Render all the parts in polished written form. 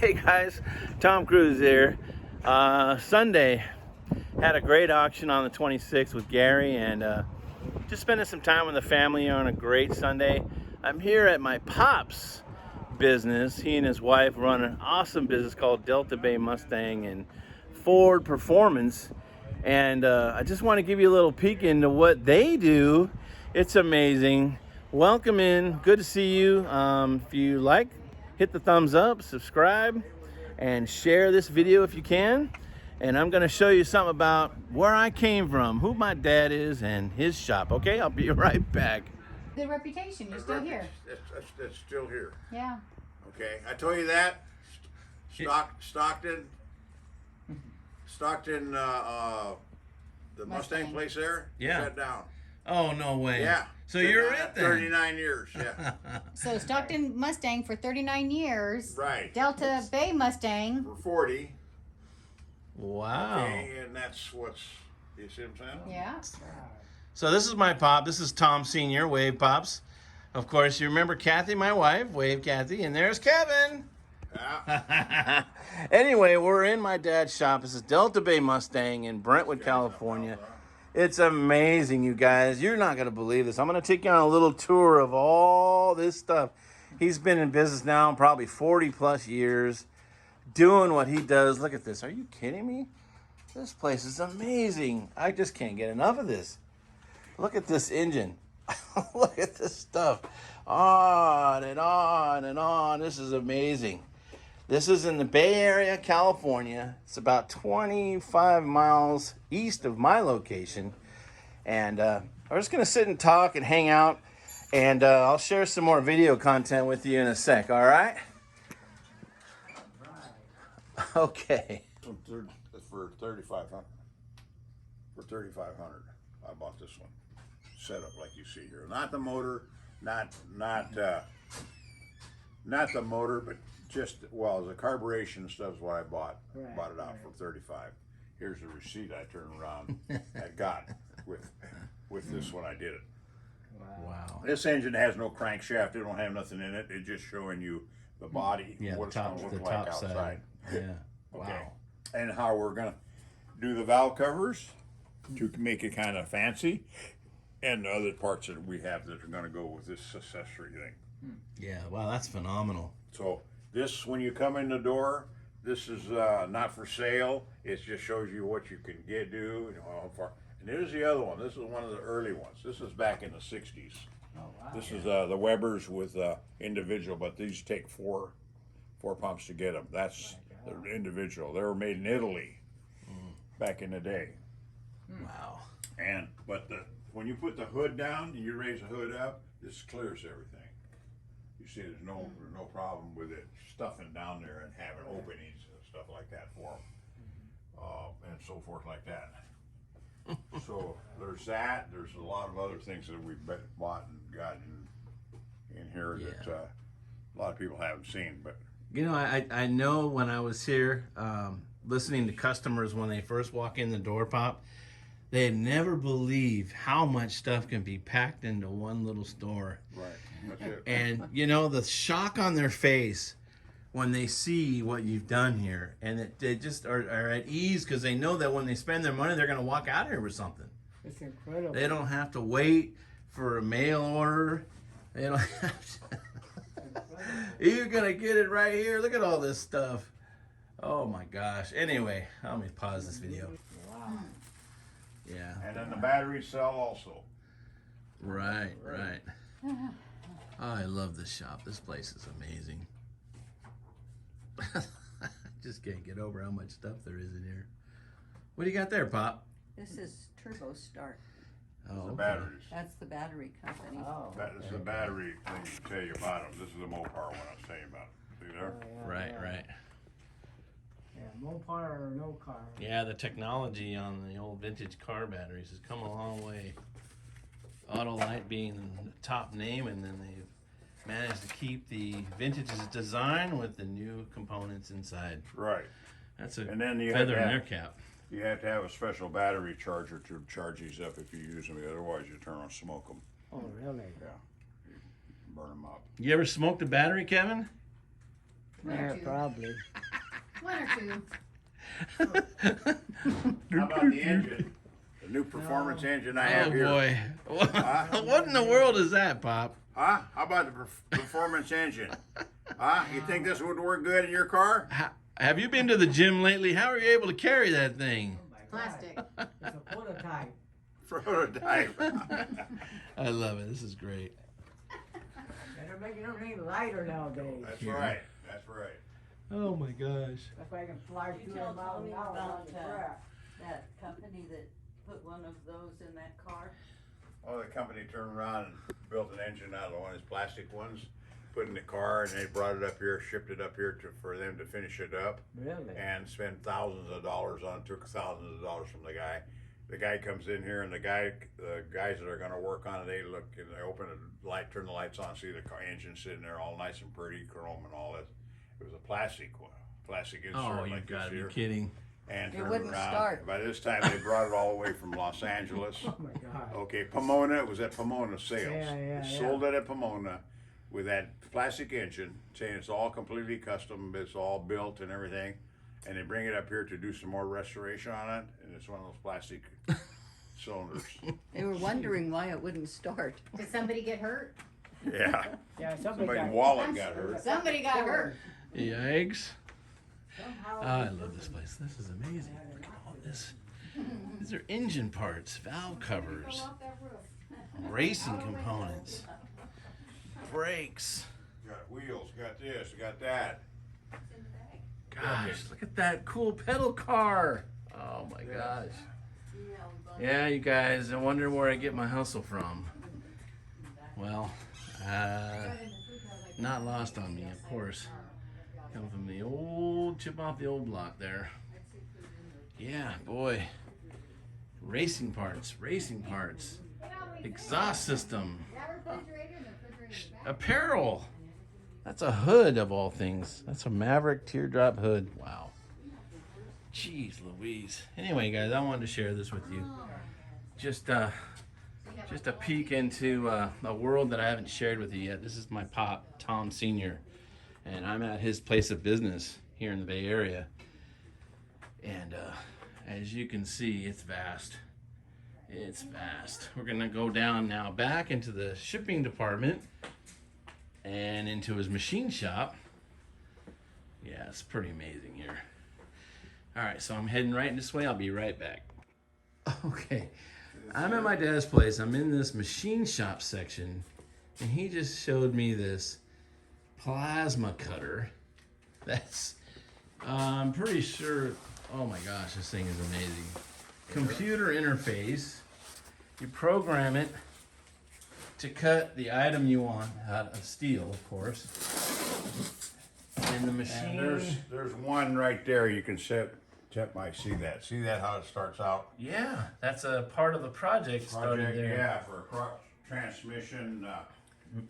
Hey guys, Tom Cruise here. Sunday, had a great auction on the 26th with Gary, and just spending some time with the family on a great Sunday. I'm here at my pop's business. He and his wife run an awesome business called Delta Bay Mustang and Ford Performance, and I just want to give you a little peek into what they do. It's amazing. Welcome in. Good to see you. If you like, hit the thumbs up, subscribe, and share this video if you can. And I'm going to show you something about where I came from, who my dad is, and his shop. Okay, I'll be right back. The reputation, you're still here. It's still here. Yeah. Okay, I told you that. Stockton, the Mustang place there, Yeah. shut down. Oh, no way. Yeah. So you're it then. 39 years, yeah. So Stockton Mustang for 39 years. Right. Delta Bay Mustang. For 40. Wow. Okay, and that's what's, you see what I'm saying? Yeah. So this is my pop. This is Tom Sr., wave pops. Of course, you remember Kathy, my wife, wave Kathy, and there's Kevin. Yeah. Anyway, we're in my dad's shop. This is Delta Bay Mustang in Brentwood, California. It's amazing, you guys. You're not going to believe this. I'm going to take you on a little tour of all this stuff. He's been in business now probably 40 plus years, doing what he does. Look at this. Are you kidding me? This place is amazing. I just can't get enough of this. Look at this engine. Look at this stuff. On and on and on. This is amazing. This is in the Bay Area, California. It's about 25 miles east of my location. And we're just going to sit and talk and hang out. And I'll share some more video content with you in a sec, all right? Okay. For 3,500. For 3,500, I bought this one. Set up like you see here. Not the motor, not the motor, but just, well, the carburation and stuff is what I bought. Right, Bought it out for 35. Here's the receipt I turned around. I got with this when I did it. Wow. This engine has no crankshaft. It don't have nothing in it. It's just showing you the body, Yeah, what the it's top, going to the look like top outside. side. Yeah. Okay. Wow. And how we're going to do the valve covers to make it kind of fancy, and the other parts that we have that are going to go with this accessory thing. Yeah, wow, that's phenomenal. So this, when you come in the door, this is not for sale. It just shows you what you can do, how far. And here's the other one. This is one of the early ones. This is back in the 60s. Oh, wow. This is the Webers with individual, but these take four pumps to get them. That's the individual. They were made in Italy back in the day. Wow. But when you put the hood down and you raise the hood up, this clears everything. You see, there's no problem with it stuffing down there and having openings and stuff like that for them, and so forth like that. So there's that. There's a lot of other things that we've bought and gotten in here that a lot of people haven't seen. But You know, I know when I was here, listening to customers when they first walk in the door, Pop, they never believe how much stuff can be packed into one little store. right, that's it. And, you know, the shock on their face when they see what you've done here, and that they just are at ease because they know that when they spend their money, they're going to walk out of here with something. It's incredible. They don't have to wait for a mail order. They don't have to. You're going to get it right here. Look at all this stuff. Oh, my gosh. Anyway, let me pause this video. Wow. Yeah. And then the batteries sell also. Right, right. Oh, I love this shop. This place is amazing. I just can't get over how much stuff there is in here. What do you got there, Pop? This is Turbo Start. Oh, The okay. batteries. That's the battery company. Oh. That is the battery thing to tell you about them. This is the Mopar one I was telling you about. See there? Right, right. Yeah, Mopar or no car. Yeah, the technology on the old vintage car batteries has come a long way. Autolite being the top name, and then they've managed to keep the vintage's design with the new components inside. Right. That's a And then you feather in have their to cap. You have to have a special battery charger to charge these up if you use them. Otherwise, you turn on smoke them. Oh, really? Yeah. You burn them up. You ever smoked a battery, Kevin? One or Yeah, two. probably. One or two. How about the engine? The new performance engine I have Oh here. boy. Huh? What in the world is that, Pop? Huh? How about the performance engine? Huh? You think this would work good in your car? Have you been to the gym lately? How are you able to carry that thing? Oh my God. Plastic. It's a prototype. Prototype. I love it. This is great. And they're making everything lighter nowadays. That's right. That's right. Oh my gosh. That's why I can fly You 200 tell miles Tommy an hour about on the track. that company that put one of those in that car. Oh, the company turned around and built an engine out of one of these plastic ones, put in the car, and they brought it up here, shipped it up here for them to finish it up, Really? and spent thousands of dollars on it. Took thousands of dollars from the guy. The guy comes in here, and the guys that are going to work on it, they look and they open the light, turn the lights on, see the car engine sitting there all nice and pretty, chrome and all that. It was a plastic one, plastic insert Oh, you like this gotta be here. kidding. And It turned wouldn't around. start. By this time, they brought it all the way from Los Angeles. Oh my God. Okay, Pomona, it was at Pomona Sales. Yeah, They sold it at Pomona with that plastic engine, saying it's all completely custom, it's all built and everything. And they bring it up here to do some more restoration on it, and it's one of those plastic cylinders. They were wondering why it wouldn't start. Did somebody get hurt? Yeah, Yeah, somebody's wallet got hurt. Somebody got hurt. Yikes. Somehow. I love this place. This is amazing. Look at all this. These are engine parts, valve covers, racing components, brakes. Got wheels, got this, got that. Gosh, look at that cool pedal car. Oh my gosh. Yeah, you guys, I wonder where I get my hustle from. Well, not lost on me, of course. Come from the old chip off the old block there. Yeah, boy. Racing parts, exhaust system, apparel. That's a hood of all things. That's a Maverick teardrop hood. Wow. Jeez Louise. Anyway, guys, I wanted to share this with you. Just a peek into a world that I haven't shared with you yet. This is my pop, Tom Sr., and I'm at his place of business here in the Bay Area. And as you can see, it's vast. It's vast. We're gonna go down now back into the shipping department and into his machine shop. Yeah, it's pretty amazing here. All right, so I'm heading right this way. I'll be right back. Okay, I'm at my dad's place. I'm in this machine shop section, and he just showed me this plasma cutter. That's, I'm pretty sure, oh my gosh, this thing is amazing. Computer interface. You program it to cut the item you want out of steel, of course. And the machine. And there's one right there you can set. Tip might see that. See that how it starts out? Yeah, that's a part of the project started there. Yeah, for a transmission.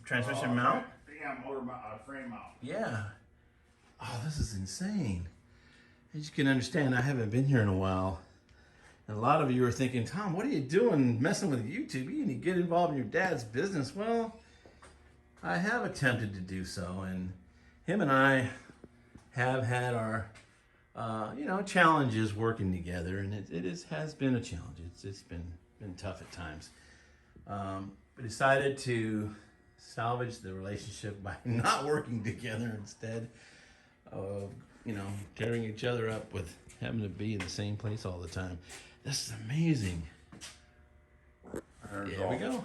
Transmission mount? Yeah, motor mount, frame mount. Yeah. Oh, this is insane. As you can understand, I haven't been here in a while. And a lot of you are thinking, Tom, what are you doing messing with YouTube? You need to get involved in your dad's business. Well, I have attempted to do so. And him and I have had our, challenges working together. And it has been a challenge. It's been tough at times. We decided to salvage the relationship by not working together instead of, tearing each other up with having to be in the same place all the time. This is amazing. There we go.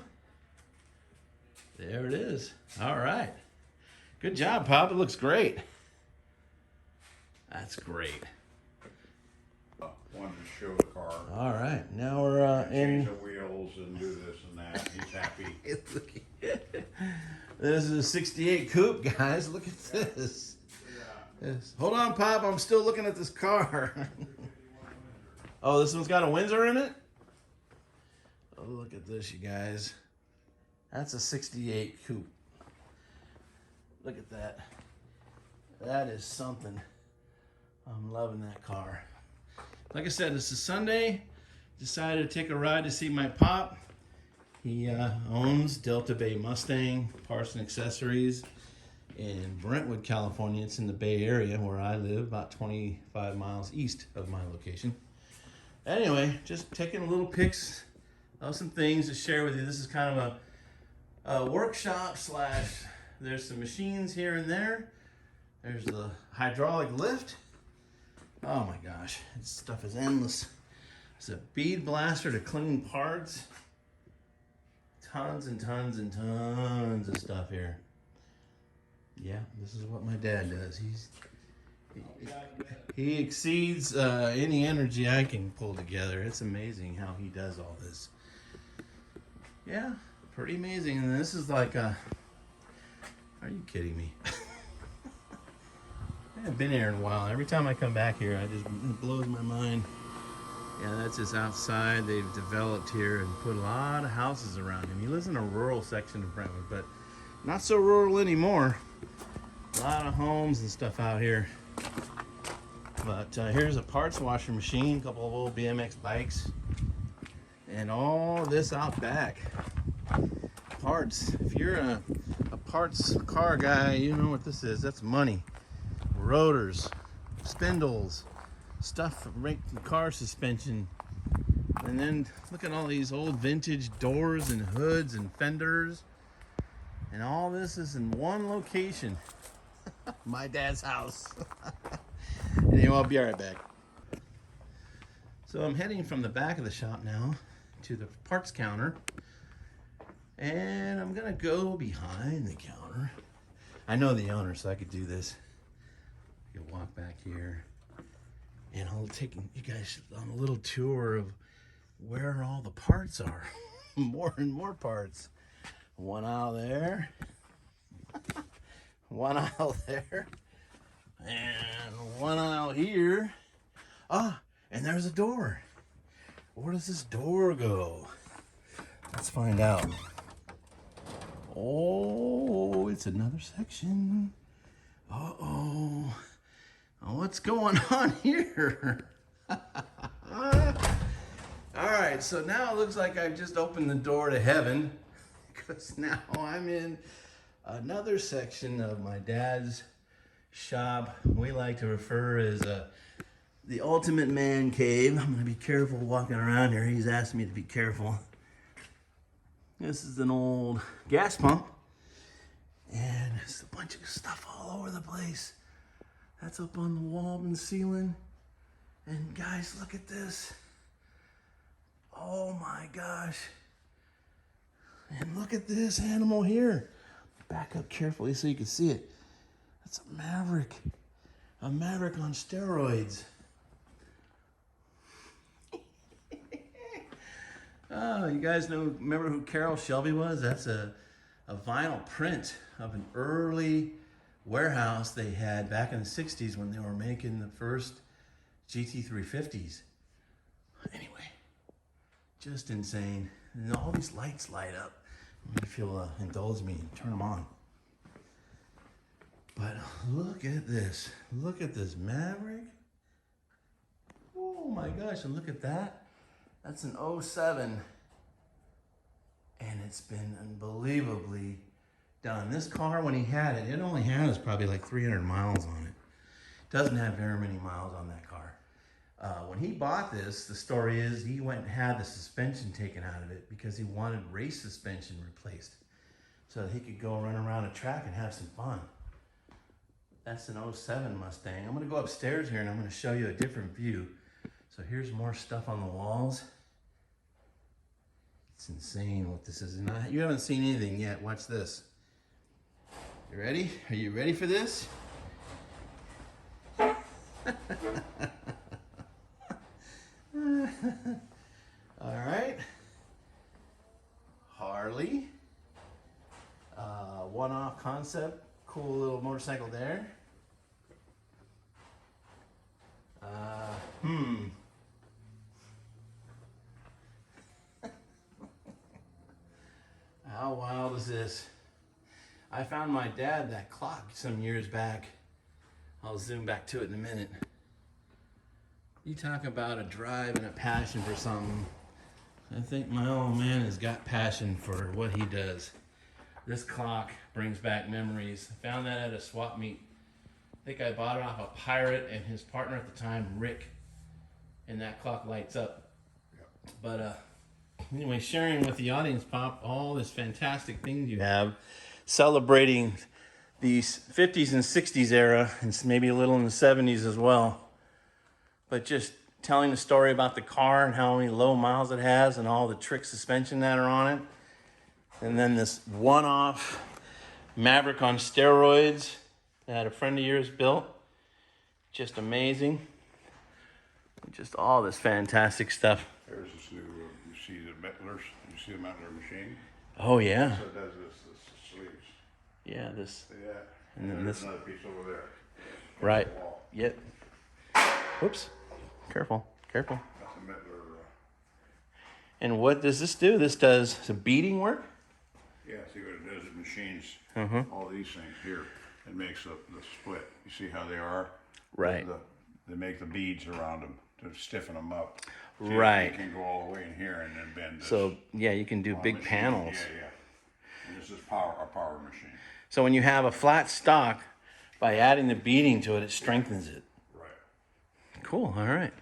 There it is. All right. Good job, Pop. It looks great. That's great. Wanted to show the car. All right. Now we're Change in. the wheels and do this and that. He's happy. This is a 68 coupe, guys. Look at this. Yes. Hold on, Pop. I'm still looking at this car. Oh, this one's got a Windsor in it? Oh, look at this, you guys. That's a 68 coupe. Look at that. That is something. I'm loving that car. Like I said, it's a Sunday. Decided to take a ride to see my pop. He owns Delta Bay Mustang Parts and Accessories. in Brentwood, California. It's in the Bay Area where I live, about 25 miles east of my location. Anyway, just taking little pics of some things to share with you. This is kind of a workshop slash, there's some machines here and there. There's the hydraulic lift. Oh my gosh, this stuff is endless. It's a bead blaster to clean parts. Tons and tons and tons of stuff here. Yeah, this is what my dad does. He exceeds any energy I can pull together. It's amazing how he does all this. Yeah, pretty amazing. And this is like a... Are you kidding me? I haven't been here in a while. Every time I come back here, it blows my mind. Yeah, that's just outside. They've developed here and put a lot of houses around him. He lives in a rural section of Brentwood, but not so rural anymore. A lot of homes and stuff out here. But here's a parts washer machine, a couple of old BMX bikes, and all this out back. Parts. If you're a parts car guy, you know what this is. That's money. Rotors, spindles, stuff for making car suspension. And then look at all these old vintage doors and hoods and fenders. And all this is in one location. My dad's house. Anyway, I'll be right back. So I'm heading from the back of the shop now to the parts counter. And I'm gonna go behind the counter. I know the owner, so I could do this. You walk back here. And I'll take you guys on a little tour of where all the parts are. More and more parts. One aisle there. One aisle there. And one aisle here. Ah, and there's a door. Where does this door go? Let's find out. Oh, it's another section. Uh-oh. What's going on here? All right, so now it looks like I've just opened the door to heaven, because now I'm in another section of my dad's shop. We like to refer as the ultimate man cave. I'm gonna be careful walking around here. He's asked me to be careful. This is an old gas pump, and there's a bunch of stuff all over the place. That's up on the wall and ceiling. And guys, look at this. Oh my gosh. And look at this animal here. Back up carefully so you can see it. That's a Maverick. A Maverick on steroids. Oh, you guys remember who Carol Shelby was? That's a vinyl print of an early warehouse they had back in the 60s when they were making the first GT350s. Anyway, just insane. And all these lights light up. If you'll indulge me and turn them on. But look at this. Look at this Maverick. Oh my gosh, and look at that. That's an 07. And it's been unbelievably done. This car, when he had it, it only has probably like 300 miles on it. Doesn't have very many miles on that car. When he bought this, the story is he went and had the suspension taken out of it because he wanted race suspension replaced so that he could go run around a track and have some fun. That's an 07 Mustang. I'm gonna go upstairs here and I'm gonna show you a different view. So here's more stuff on the walls. It's insane what this is. And you haven't seen anything yet. Watch this. You ready? Are you ready for this? All right. Harley. One-off concept. Cool little motorcycle there. How wild is this? I found my dad that clock some years back. I'll zoom back to it in a minute. You talk about a drive and a passion for something. I think my old man has got passion for what he does. This clock brings back memories. I found that at a swap meet. I think I bought it off a pirate and his partner at the time, Rick. And that clock lights up. Yep. But anyway, sharing with the audience, Pop, all this fantastic things you have, celebrating these 50s and 60s era, and maybe a little in the 70s as well. But just telling the story about the car and how many low miles it has and all the trick suspension that are on it. And then this one-off Maverick on steroids that a friend of yours built. Just amazing. Just all this fantastic stuff. There's this new, you see the metlers, you see the metler machine? Oh, yeah. So it does this sleeves. Yeah, this. See that? And then there's this. another piece over there. Right. The wall. Yep. Whoops. Careful. Careful. That's a metler. And what does this do? This does some beading work? Yeah, see what it does? It machines Mm-hmm. all these things here. It makes the split. You see how they are? Right. They make the beads around them to stiffen them up. See, Right. You can go all the way in here and then bend this. So, yeah, you can do big machine. panels. Yeah. And this is a power machine. So when you have a flat stock, by adding the beading to it, it strengthens it. Right. Cool. All right.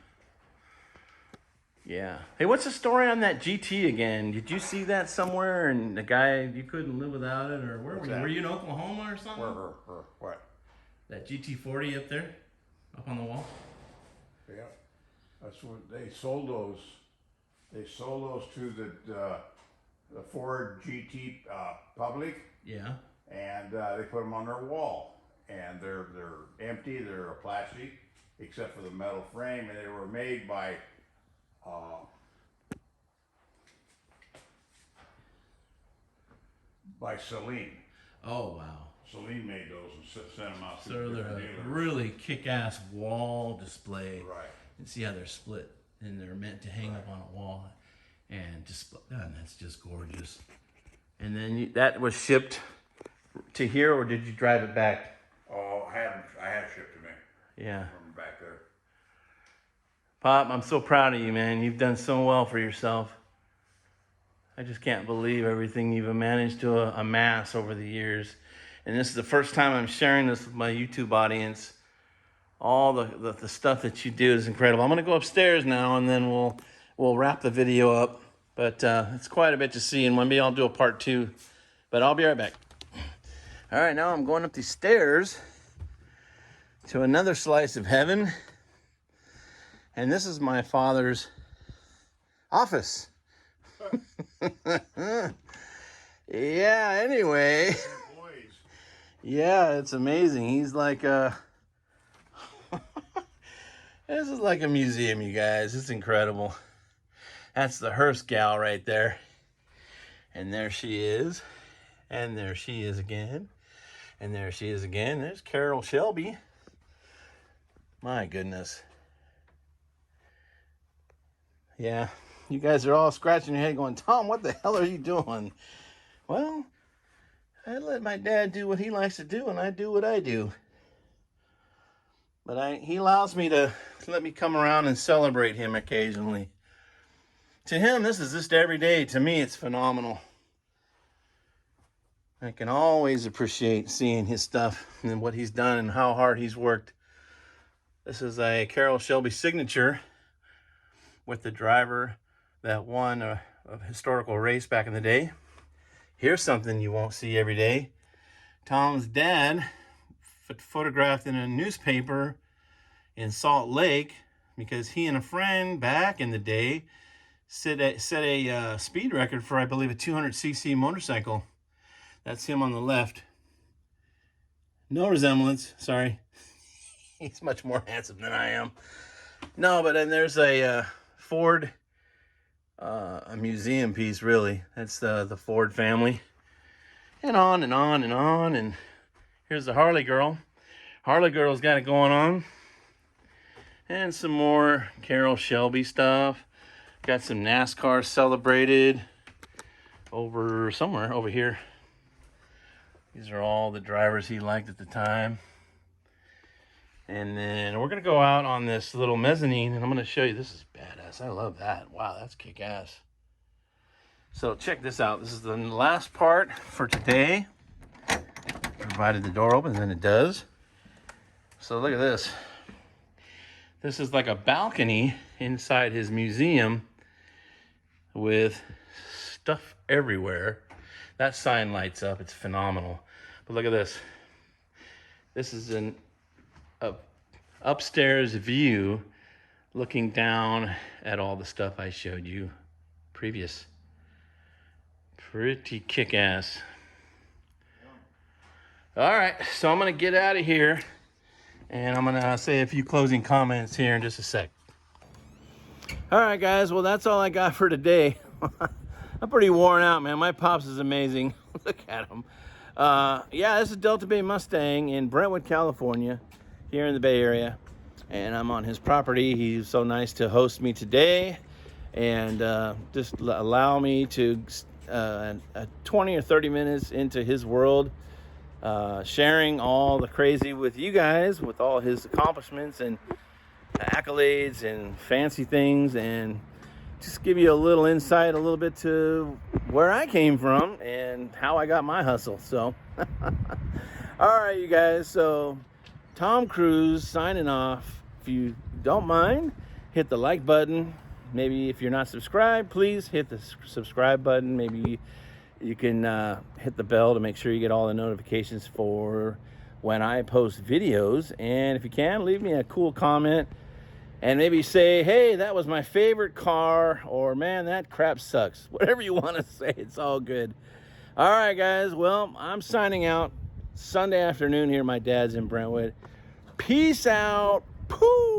Yeah. Hey, what's the story on that GT again? Did you see that somewhere? And the guy, you couldn't live without it, or where were What's you? that? Were you in Oklahoma or something? Her, what? That GT40 up there, up on the wall. Yeah. That's what they sold those. They sold those to the Ford GT public, Yeah. and they put them on their wall. And they're empty. They're a plastic, except for the metal frame, and they were made by. By Celine. Oh wow. Celine made those and sent them out to So the they're different a dealers. really kick-ass wall display. Right. And see how they're split, and they're meant to hang up on a wall, and and that's just gorgeous. And then that was shipped to here, or did you drive it back? Oh, I had shipped to me Yeah. from back there. Pop, I'm so proud of you, man. You've done so well for yourself. I just can't believe everything you've managed to amass over the years. And this is the first time I'm sharing this with my YouTube audience. All the stuff that you do is incredible. I'm going to go upstairs now, and then we'll wrap the video up. But it's quite a bit to see, and maybe I'll do a part 2. But I'll be right back. All right, now I'm going up these stairs to another slice of heaven. And this is my father's office. Yeah, anyway. Yeah, it's amazing. He's like this is like a museum, you guys. It's incredible. That's the Hearst gal right there. And there she is. And there she is again. And there she is again. There's Carol Shelby. My goodness. Yeah, you guys are all scratching your head going, Tom, what the hell are you doing? Well, I let my dad do what he likes to do, and I do what I do. But he allows me to let me come around and celebrate him occasionally. To him, this is just every day. To me, it's phenomenal. I can always appreciate seeing his stuff and what he's done and how hard he's worked. This is a Carol Shelby signature with the driver that won a historical race back in the day. Here's something you won't see every day. Tom's dad photographed in a newspaper in Salt Lake because he and a friend back in the day set a speed record for, I believe, a 200cc motorcycle. That's him on the left. No resemblance, sorry. He's much more handsome than I am. No, but then there's a Ford, a museum piece, really. That's the Ford family. And on and on and on. And here's the Harley girl. Harley girl's got it going on. And some more Carol Shelby stuff. Got some NASCAR celebrated over somewhere over here. These are all the drivers he liked at the time. And then we're going to go out on this little mezzanine, and I'm going to show you. This is badass. I love that. Wow, that's kick-ass. So check this out. This is the last part for today. Provided the door opens, and it does. So look at this. This is like a balcony inside his museum with stuff everywhere. That sign lights up. It's phenomenal. But look at this. This is an upstairs view looking down at all the stuff I showed you previous. Pretty kick-ass. All right, so I'm gonna get out of here and I'm gonna say a few closing comments here in just a sec. All right, guys, well, that's all I got for today. I'm pretty worn out, man. My Pops is amazing. Look at him. Yeah, this is Delta Bay Mustang in Brentwood, California, here in the Bay Area. And I'm on his property. He's so nice to host me today and just allow me to 20 or 30 minutes into his world, sharing all the crazy with you guys, with all his accomplishments and accolades and fancy things, and just give you a little insight, a little bit to where I came from and how I got my hustle. So, all right, you guys. So, Tom Cruise signing off. If you don't mind, hit the like button. Maybe if you're not subscribed, please hit the subscribe button. Maybe you can hit the bell to make sure you get all the notifications for when I post videos. And if you can, leave me a cool comment and maybe say, hey, that was my favorite car, or man, that crap sucks. Whatever you want to say, it's all good. All right, guys. Well, I'm signing out. Sunday afternoon here. My dad's in Brentwood. Peace out. Pooh.